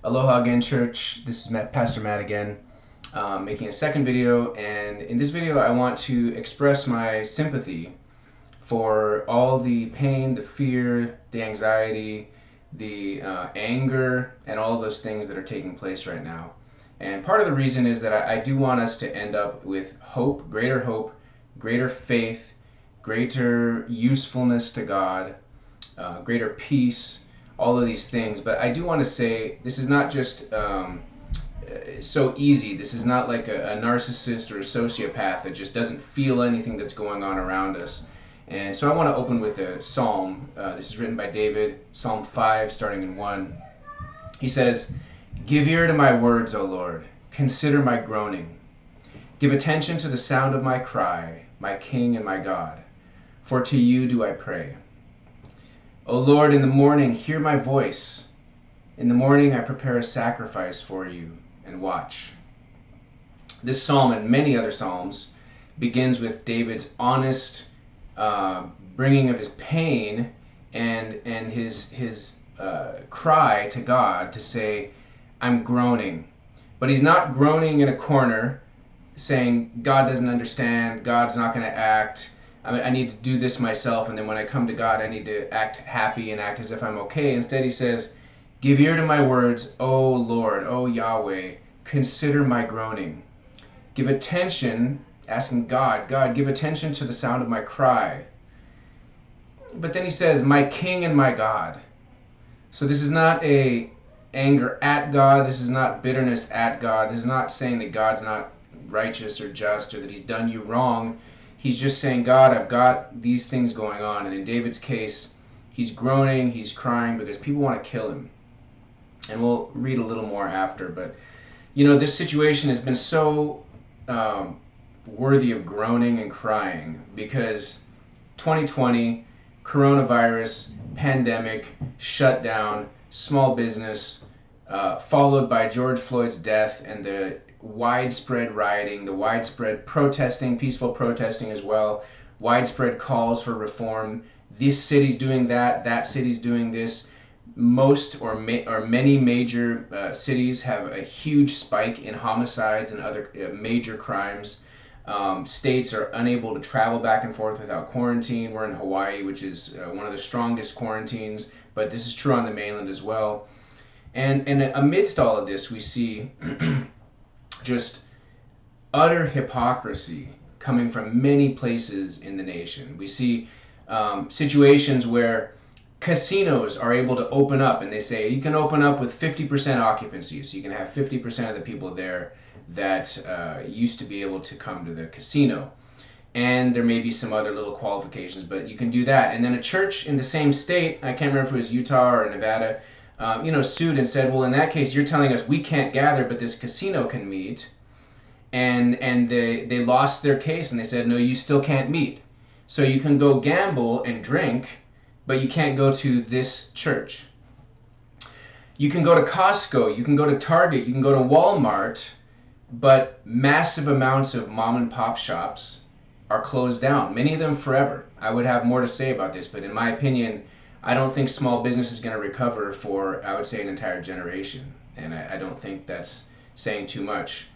Aloha again, church. This is Pastor Matt again, making a second video. And in this video, I want to express my sympathy for all the pain, the fear, the anxiety, the anger, and all those things that are taking place right now. And part of the reason is that I do want us to end up with hope, greater faith, greater usefulness to God, greater peace, all of these things. But I do want to say this is not just so easy. This is not like a narcissist or a sociopath that just doesn't feel anything that's going on around us. And so I want to open with a psalm. This is written by David, Psalm 5, starting in 1. He says, "Give ear to my words, O Lord. Consider my groaning. Give attention to the sound of my cry, my King and my God. For to you do I pray. O Lord, in the morning hear my voice. In the morning I prepare a sacrifice for you and watch." This psalm and many other psalms begins with David's honest bringing of his pain and his cry to God to say, "I'm groaning." But he's not groaning in a corner saying, "God doesn't understand, God's not going to act. I need to do this myself, and then when I come to God, I need to act happy and act as if I'm okay." Instead, he says, "Give ear to my words, O Lord, O Yahweh, consider my groaning. Give attention," asking God, give attention to the sound of my cry. But then he says, "My King and my God." So this is not a anger at God. This is not bitterness at God. This is not saying that God's not righteous or just or that he's done you wrong. He's just saying, "God, I've got these things going on." And in David's case, he's groaning, he's crying because people want to kill him. And we'll read a little more after. But, you know, this situation has been so worthy of groaning and crying because 2020, coronavirus, pandemic, shutdown, small business, followed by George Floyd's death and the widespread rioting, the widespread protesting, peaceful protesting as well, widespread calls for reform. This city's doing that, that city's doing this. Most or many major cities have a huge spike in homicides and other major crimes. States are unable to travel back and forth without quarantine. We're in Hawaii, which is one of the strongest quarantines, but this is true on the mainland as well. And amidst all of this, we see just utter hypocrisy coming from many places in the nation. We see situations where casinos are able to open up, and they say you can open up with 50% occupancy, so you can have 50% of the people there that used to be able to come to the casino. And there may be some other little qualifications, but you can do that. And then a church in the same state, I can't remember if it was Utah or Nevada, sued and said, "Well, in that case, you're telling us we can't gather, but this casino can meet." And they lost their case, and they said, "No, you still can't meet. So you can go gamble and drink, but you can't go to this church. You can go to Costco, you can go to Target, you can go to Walmart, but massive amounts of mom and pop shops are closed down, many of them forever." I would have more to say about this, but in my opinion, I don't think small business is going to recover for, I would say, an entire generation. And I don't think that's saying too much.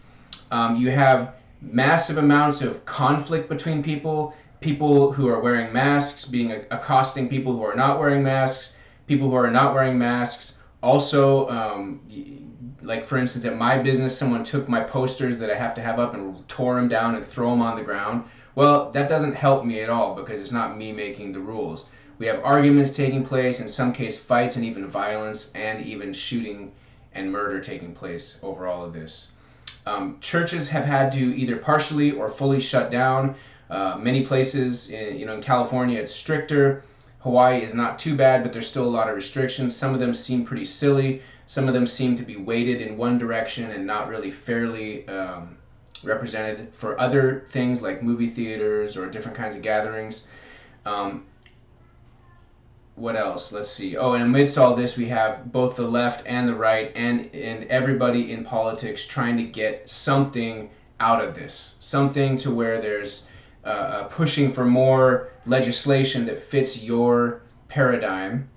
You have massive amounts of conflict between people who are wearing masks accosting people who are not wearing masks, people who are not wearing masks. Also, like for instance, at my business, someone took my posters that I have to have up and tore them down and throw them on the ground. Well, that doesn't help me at all because it's not me making the rules. We have arguments taking place, in some case fights and even violence and even shooting and murder taking place over all of this. Churches have had to either partially or fully shut down. Many places, in California, it's stricter. Hawaii is not too bad, but there's still a lot of restrictions. Some of them seem pretty silly. Some of them seem to be weighted in one direction and not really fairly represented for other things like movie theaters or different kinds of gatherings. What else? Let's see. Oh, and amidst all this, we have both the left and the right and everybody in politics trying to get something out of this. Something to where there's pushing for more legislation that fits your paradigm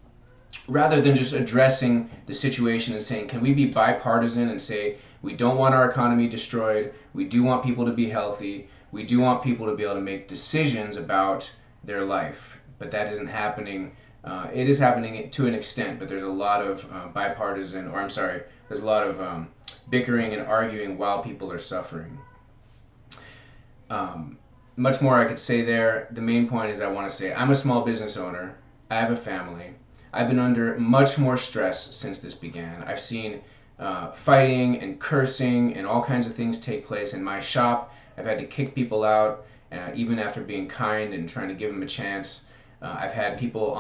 rather than just addressing the situation and saying, can we be bipartisan and say, we don't want our economy destroyed, we do want people to be healthy, we do want people to be able to make decisions about their life. But that isn't happening. It is happening to an extent, but there's a lot of there's a lot of bickering and arguing while people are suffering. Much more I could say there. The main point is I want to say I'm a small business owner. I have a family. I've been under much more stress since this began. I've seen fighting and cursing and all kinds of things take place in my shop. I've had to kick people out, even after being kind and trying to give them a chance. I've had people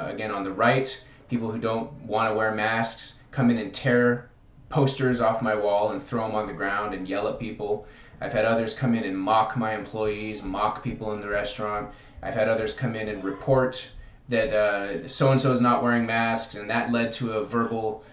again on the right, people who don't want to wear masks, come in and tear posters off my wall and throw them on the ground and yell at people. I've had others come in and mock my employees, mock people in the restaurant. I've had others come in and report that so-and-so is not wearing masks, and that led to a verbal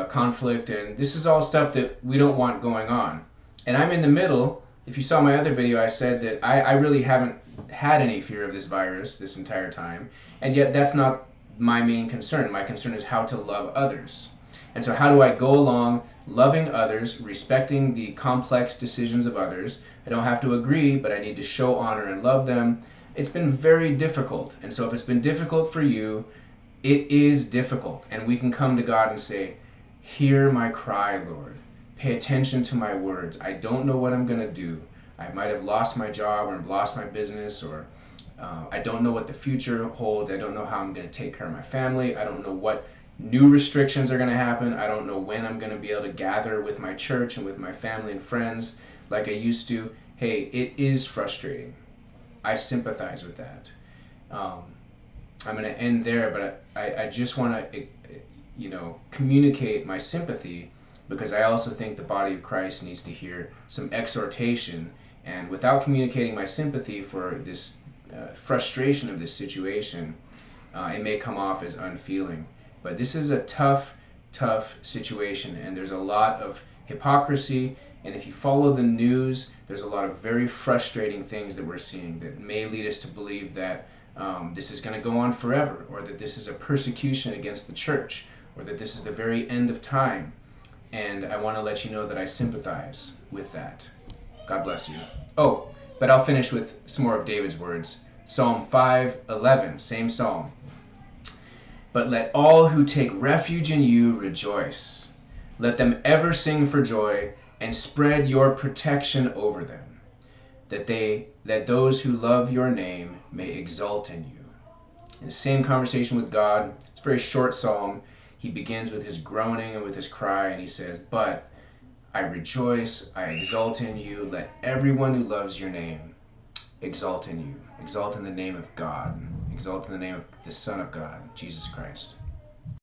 conflict. And this is all stuff that we don't want going on. And I'm in the middle. If you saw my other video, I said that I really haven't had any fear of this virus this entire time. And yet that's not my main concern. My concern is how to love others. And so how do I go along loving others, respecting the complex decisions of others? I don't have to agree, but I need to show honor and love them. It's been very difficult. And so if it's been difficult for you, it is difficult. And we can come to God and say, hear my cry, Lord. Pay attention to my words. I don't know what I'm going to do. I might have lost my job or lost my business, or I don't know what the future holds. I don't know how I'm going to take care of my family. I don't know what new restrictions are going to happen. I don't know when I'm going to be able to gather with my church and with my family and friends like I used to. Hey, it is frustrating. I sympathize with that. I'm going to end there, but I just want to, communicate my sympathy, because I also think the body of Christ needs to hear some exhortation. And without communicating my sympathy for this frustration of this situation, it may come off as unfeeling. But this is a tough, tough situation, and there's a lot of hypocrisy. And if you follow the news, there's a lot of very frustrating things that we're seeing that may lead us to believe that this is going to go on forever, or that this is a persecution against the church, or that this is the very end of time. And I want to let you know that I sympathize with that. God bless you. Oh, but I'll finish with some more of David's words. Psalm 5:11, same psalm. But let all who take refuge in you rejoice. Let them ever sing for joy, and spread your protection over them, that those who love your name may exult in you. In the same conversation with God, it's a very short psalm. He begins with his groaning and with his cry, and he says, but I rejoice, I exult in you. Let everyone who loves your name exalt in you. Exalt in the name of God. Exalt in the name of the Son of God, Jesus Christ.